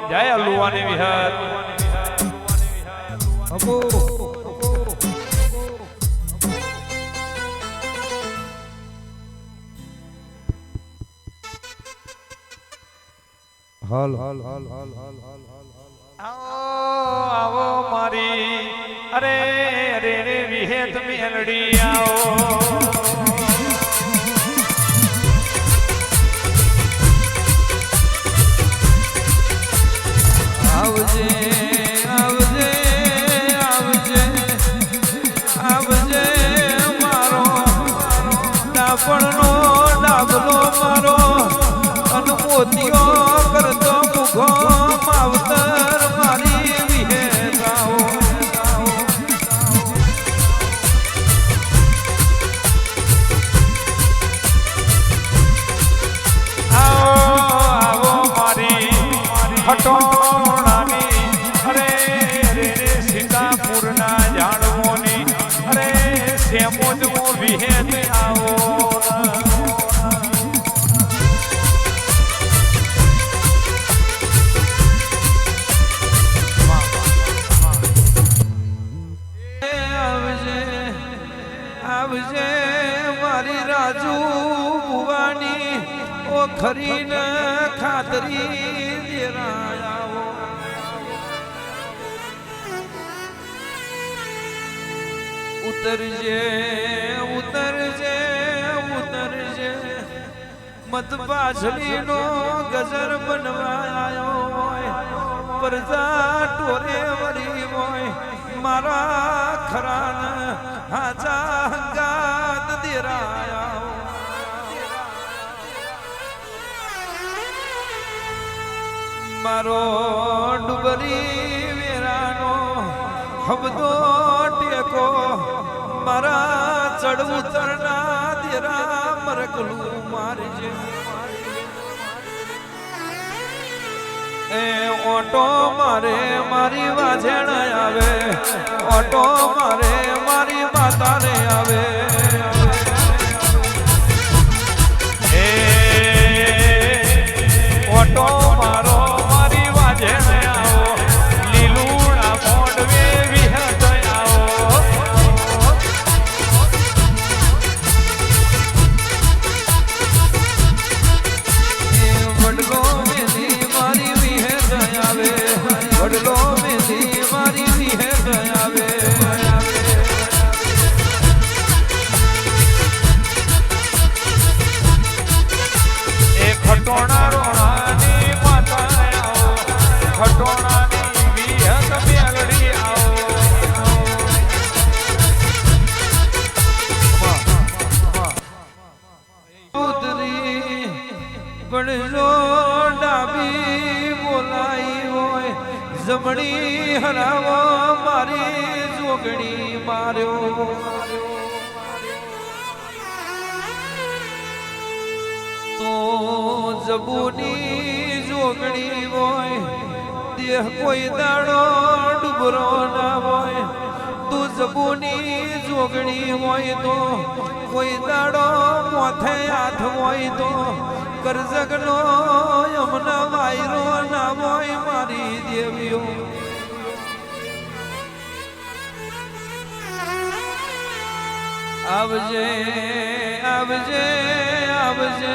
જય લુવાની વિહર હાલ હાલ હાલ હાલ હાલ હાલ હાલ આવો મારી અરે રે રે વિહેત મેલડી આવો આવજે આવજે આવજે આવજે મારો ડાપણનો ડાબલો મારો અનમોતીઓ કરતો મુખો માવતર મારી વિહેરાઓ આવો મારી હટો આવજે મારી રાજુ ભુવાની ઓ ખરીને ખાતરી દેરાયાઓ ઉતરજે ઉતરજે ઉતરજે મત પાછળીનો ગજર બનવાયો હોય પરજા ટોરે વળી હોય મારા ખરાન હાજા હંગાત દેરાયા મારો ડુબરી વેરાનો હબદો ટેકો મારા ચડ ઉતરના દેરા મરકલું મારજે એ ઓટો મારે મારી વાજણ આવે ઓટો મારે મારી માતાને આવે એ ઓટો મારો મારી વાજણ આવો લીલુડા મોડવે વિહત આવો વડલો મેલી મારી વિહત આવે વડલો મેલી મારી વિહત આવે ખટોણા રોણાની માતા આવો ખટોણાની વિહત મેલડી આવો ઉતરી પડજો ડાબી બોલાઈ હોય જમણી હરાવો મારી જોગણી માર્યો તો જબુની જોગણી હોય દેહ કોઈ દાડો ડુબરો ના હોય તું જબુની જોગણી હોય તો કોઈ દાડો મોથે હાથ હોય તો કરજગનો યમના વાયરો ના હોય મારી દેવીઓ આવજે આવજે આવજે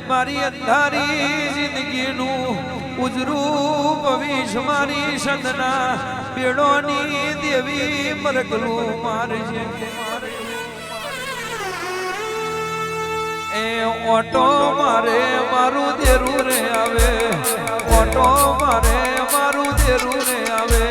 મારી અંધારી જિંદગીનું ઉજરું ભવિષ્ય મારી સંદના બેડોની દેવી મરકલું મારજે એ ઓટો મારે મારું દેરું રે આવે ઓટો મારે મારું દેરું રે આવે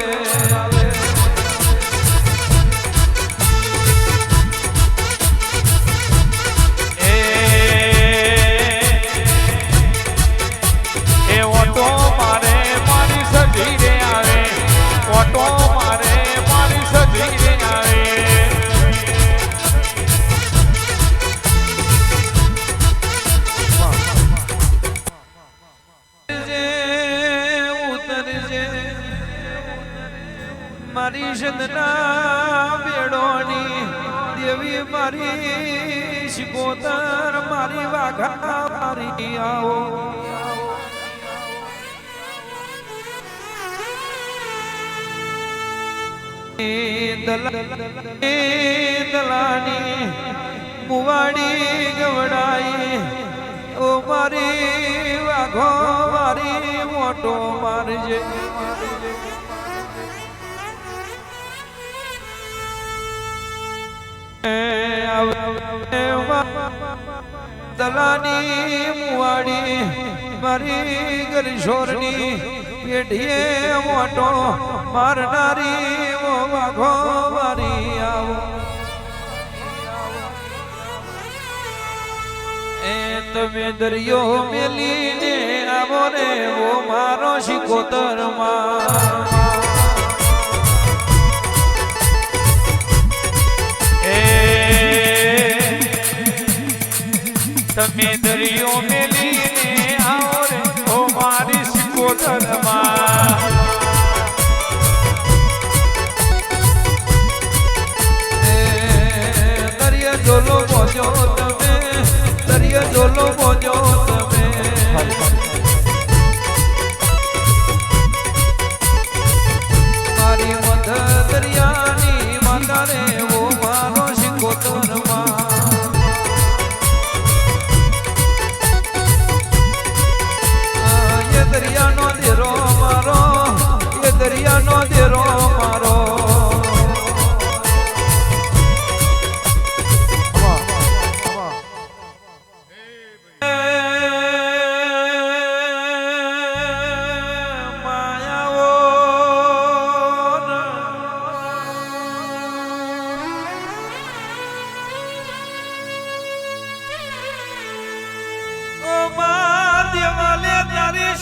મારી સંદના બેડોની દેવી મારી શિકોતર મારી વાઘા મારી આવો દલાની મુવાડી ગવડાઈ ઓ મારી વાઘો મારી મોટો મારજે દલાની મુવાડી મારી ગરશોરની પેઢીએ મોટો મારનારી ઓ વાઘો મારી આવો એ તમે દરિયો મેલીને આવો રે ઓ મારો શિકોતર માં તમે દરિયો મેલીને આવો રે ઓ મારી શિકોતર માં દરિયા જોલો બોજો તમે દરિયા જોલો બોજો તમે મારી મધ દરિયાની માતા રે ઓ મારો શિકોતર માં દરિયાનો દેરો મારો એ દરિયાનો દેરો મારો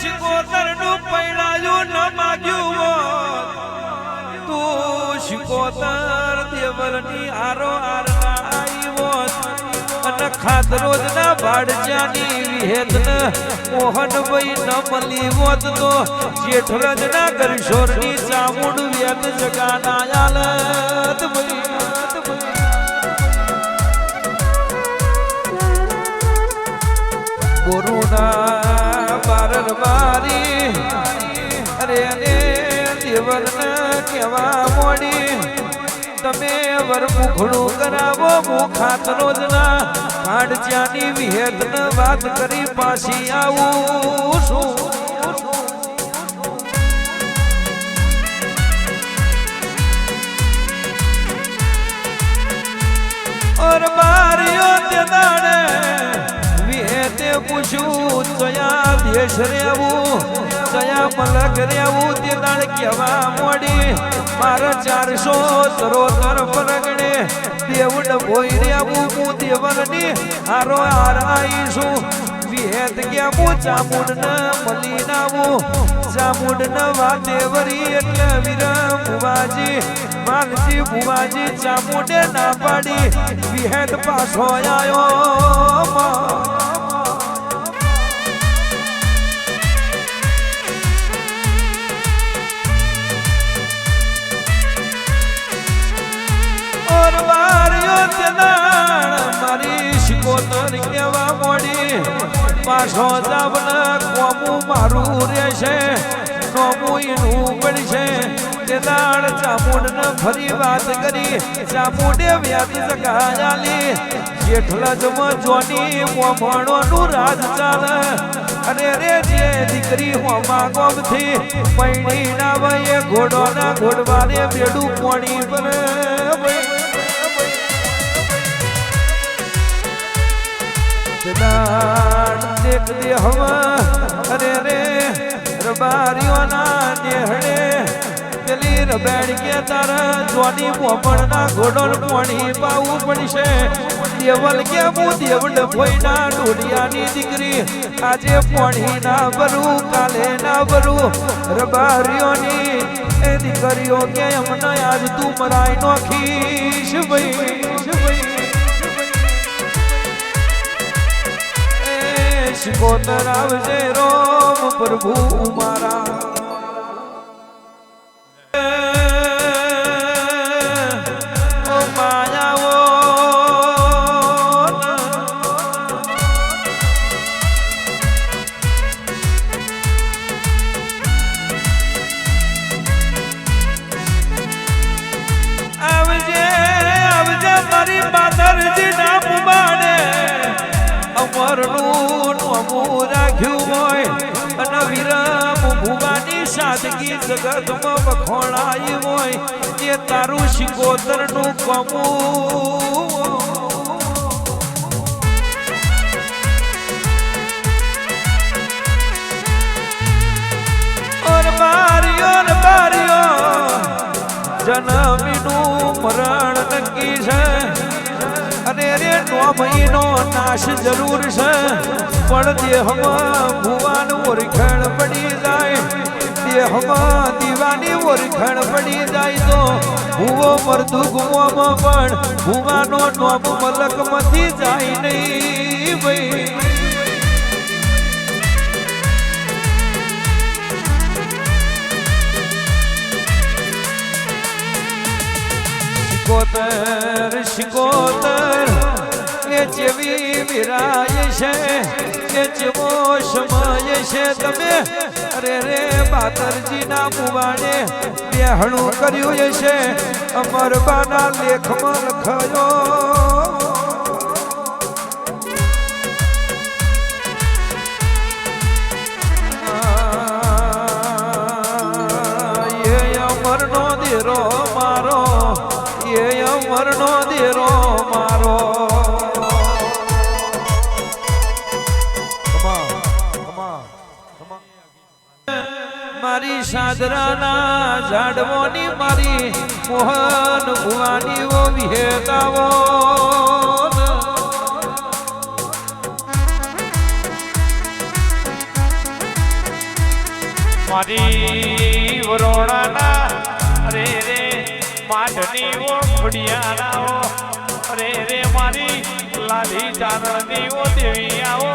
શિકોતર નું પૈણાયું ન માગ્યું તું શિકોતર દેવલની આરો આરના આવ્યો અને ખાતરોજ ના ભાડજાની વિહેત ન મોહનભાઈ ન મળી હોત તો જેઠરજ ના ગરશોરની ચામુંડ વેદ જગાના આલત ગુરુના બારર બારી અરે અરે દેવલ કેવા મોડી તમે વર મુખડું કરાવો મુખાતનો જ ના ભાડજાની વિહેત ન વાત કરી પાછી આવું શું ઓર બારીઓ તે દાડે વિહેતે પૂછ્યું જયા દેશ રેવું જયા મલક રેવું તે દાડ કેવા મોડી મારા 400 તરોતર પરગણે દેવડ ભોઈ રેવું હું દેવલની હારો હાર આઈશું વિહેત ગયા હું ચામુંડ ન મળી નાવું ચામુંડ ન વાતે વરી એટલે વીર બુવાજી માલજી બુવાજી ચામુંડે ના પાડી વિહેત પાછો આયો મારી શિકોતર કેવા મોડી પાછો જાવન કોમું મારું રહેશે નોમું એનું પડશે તે દાળ ચામુંડ ને ફરી વાત કરી ચામુંડે વ્યાજ જગાયાલી જેઠલજમાં જોની મોમણો નું રાજ ચાલે અરે રે જે દીકરી હોમા ગોમથી પૈણી ના વયે ઘોડો ના ઘોડવાને બેડું પોણી પર દેખ દે હવા અરે રે રબારીઓના નેહડે પેલી રબેડ કે તારા જોની મોપણના ઘોડોલ પોણી પાવું પડશે દેવલ કે હું દેવડ ભોયના ડોડિયાની દીકરી આજે પોણી ના ભરું કાલે ના ભરું રબારીઓની એ દીકરીઓ કે અમને આજ તું મરાઈ નોખીશ ભાઈ શિકોતર આવજે રોમ પ્રભુ મારા અમરનું નોમું રાખ્યું હોય અને વિરમ ભુવાની સાદગી જગતમાં વખોણાઈ હોય એ તારું શિકોતરનું કમું જનમીનું મરણ નક્કી છે અને રે નોમહીનો નાશ જરૂર છે પણ દેહમાં ભુવાન ઓળખાણ પડી જાય દેહમાં દીવાની ઓળખાણ પડી જાય તો ભુવો મરતું ગુમોમાં પણ ભુવાનો નોમ મલકમાંથી જાય નહીં ભાઈ શિકોતર એ જેવી વિરાય છે એ જેવો સમય છે તમે અરે રે બાતરજીના મુવાને બેહણું કર્યું છે અમરબાના લેખમાં લખાયો એ અમરનો દેરો મારો એ અમરનો દેરો મારો મારી સાદરાના ઝાડવોની મારી મોહન ભુવાની ઓ વિહેતાવો મારી વરોણાના અરે રે માઢની ઓ ખોડિયાનાઓ અરે રે મારી લાલી ચારણની ઓ દેવી આવો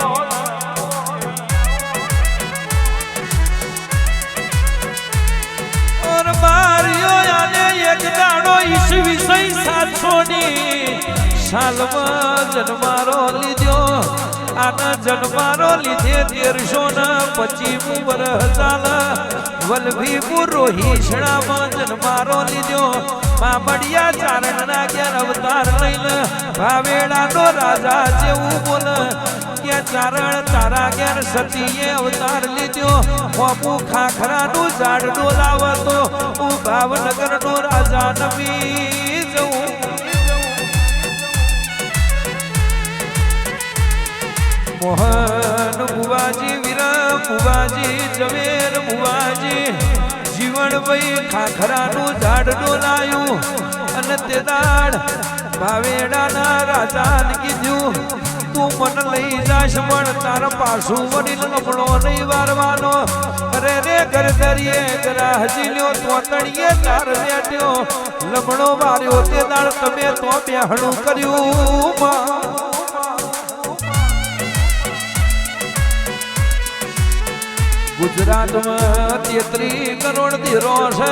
ઓર મારિયો આને એક દાડો ઈસ વિષય 700 સાલમાં જન્મારો લીધો આના જન્મારો લીધે 1325 વર્ષ ચાલા વલભીપુર રોહિષણામાં જન્મારો લીધો મામડિયા ચારણના ઘેર અવતાર લઈને ભાવેડાનો રાજા જેવું બોલ કે ચારણ તારા ઘેર સતીએ અવતાર લીધો બાપુ ખાખરાનું ઝાડ ડોલાવતો હું ભાવનગરનો રાજા નમી જવું મોહન બુવાજી વીરા બુવાજી ઝવેર બુવાજી જીવન ભાઈ ખાખરાનું ઝાડ ડોલાયું અને તે દાડ ભાવેડાના રાજાને કીધું તું મને લઈ જાશ પણ તારા પાછું વડીલ લમણો નહીં વારવાનો અરે રે ગરદરીએ ગરાહજી લ્યો તોતણીએ તાર બેઠ્યો લમણો વાર્યો તે દાડ તમે તો બેહણું કર્યું ગુજરાતમાં 33 કરોડ ધીરો છે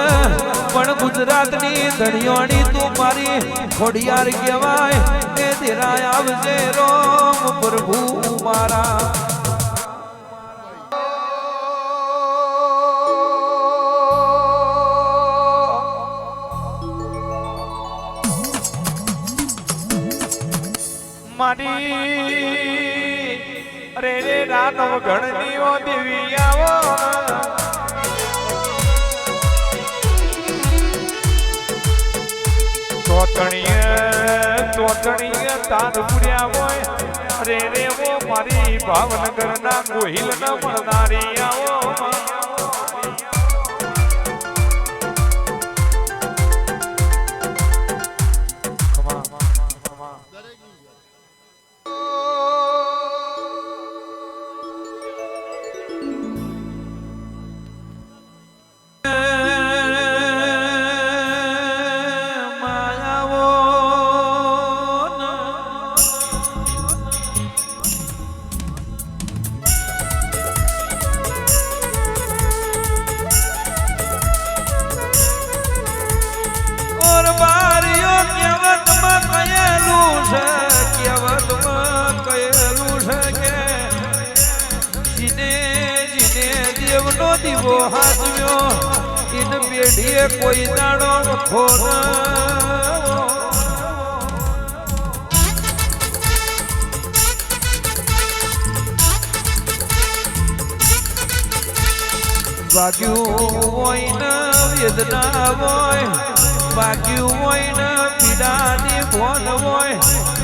પણ ગુજરાતની ધણીઓની તું મારી ખોડિયાર કહેવાય એ ધીરાય આવજે રોમ પ્રભુ મારા મારી અરે રે રાનવ ગણની ઓ દેવી આવો તોતણીએ તાન પુર્યા હોય અરે રે ઓ મારી ભાવનગરના ગોહિલ ન મળનારી આવો દીવો હાથવ્યો ઇન પેઢીએ કોઈ દાડો વખો વાગ્યું હોય ને વેદના હોય, વાગ્યું હોય ને પીડાની ભોન હોય,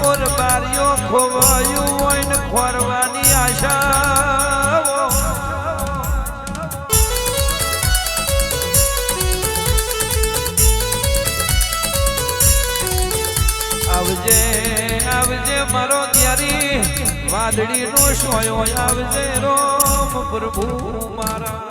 ઓર બારીઓ ખોવાયું હોય ને ખોરવાની આશા. આવજે આવજે મારો ત્યારી વાદળી નો સોયો, આવજે રોમ પ્રભુ મારા.